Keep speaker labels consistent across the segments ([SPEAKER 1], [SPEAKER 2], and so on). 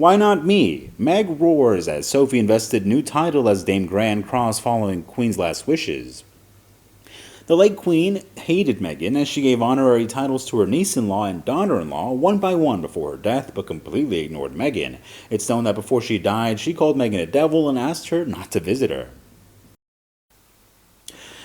[SPEAKER 1] Why not me? Meg roars as Sophie invested new title as Dame Grand Cross following Queen's last wishes. The late Queen hated Meghan as she gave honorary titles to her niece-in-law and daughter-in-law one by one before her death, but completely ignored Meghan. It's known that before she died, she called Meghan a devil and asked her not to visit her.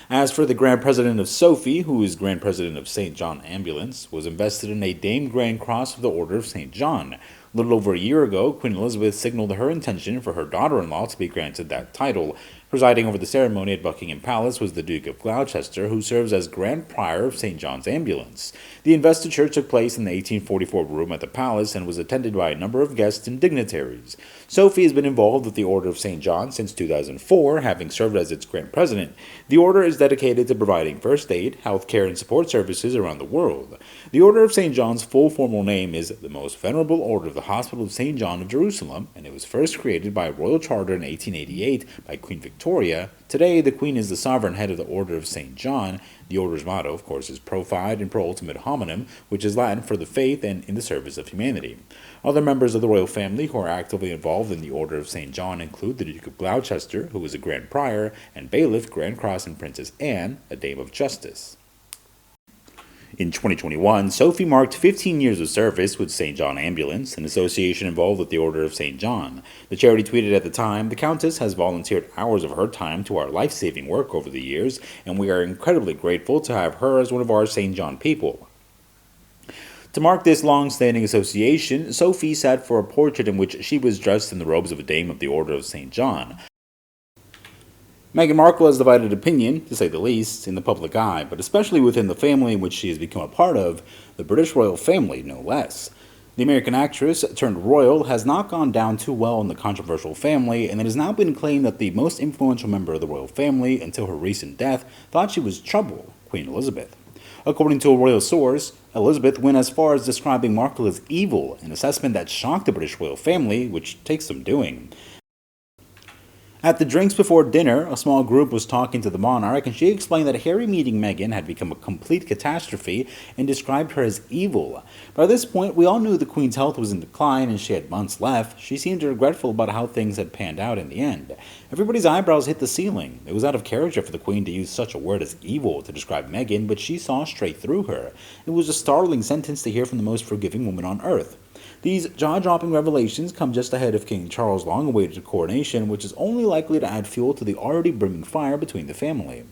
[SPEAKER 1] As for the Grand President of Sophie, who is Grand President of St. John Ambulance, was invested in a Dame Grand Cross of the Order of St. John. A little over a year ago, Queen Elizabeth signaled her intention for her daughter-in-law to be granted that title. Presiding over the ceremony at Buckingham Palace was the Duke of Gloucester, who serves as Grand Prior of St. John's Ambulance. The investiture took place in the 1844 room at the palace and was attended by a number of guests and dignitaries. Sophie has been involved with the Order of St. John since 2004, having served as its Grand President. The Order is dedicated to providing first aid, health care, and support services around the world. The Order of St. John's full formal name is the Most Venerable Order of the Hospital of St. John of Jerusalem, and it was first created by a royal charter in 1888 by Queen Victoria. Today, the Queen is the sovereign head of the Order of St. John. The Order's motto, of course, is Pro Fide and Pro Ultimate Hominum, which is Latin for the faith and in the service of humanity. Other members of the royal family who are actively involved in the Order of St. John include the Duke of Gloucester, who is a Grand Prior, and Bailiff, Grand Cross, and Princess Anne, a Dame of Justice. In 2021, Sophie marked 15 years of service with St. John Ambulance, an association involved with the Order of St. John. The charity tweeted at the time, "The Countess has volunteered hours of her time to our life-saving work over the years, and we are incredibly grateful to have her as one of our St. John people." To mark this long-standing association, Sophie sat for a portrait in which she was dressed in the robes of a Dame of the Order of St. John. Meghan Markle has divided opinion, to say the least, in the public eye, but especially within the family in which she has become a part of, the British royal family, no less. The American actress, turned royal, has not gone down too well in the controversial family, and it has now been claimed that the most influential member of the royal family, until her recent death, thought she was trouble, Queen Elizabeth. According to a royal source, Elizabeth went as far as describing Markle as evil, an assessment that shocked the British royal family, which takes some doing. At the drinks before dinner, a small group was talking to the monarch, and she explained that Harry meeting Meghan had become a complete catastrophe and described her as evil. By this point, we all knew the Queen's health was in decline and she had months left. She seemed regretful about how things had panned out in the end. Everybody's eyebrows hit the ceiling. It was out of character for the Queen to use such a word as evil to describe Meghan, but she saw straight through her. It was a startling sentence to hear from the most forgiving woman on earth. These jaw-dropping revelations come just ahead of King Charles' long-awaited coronation, which is only likely to add fuel to the already brimming fire between the family.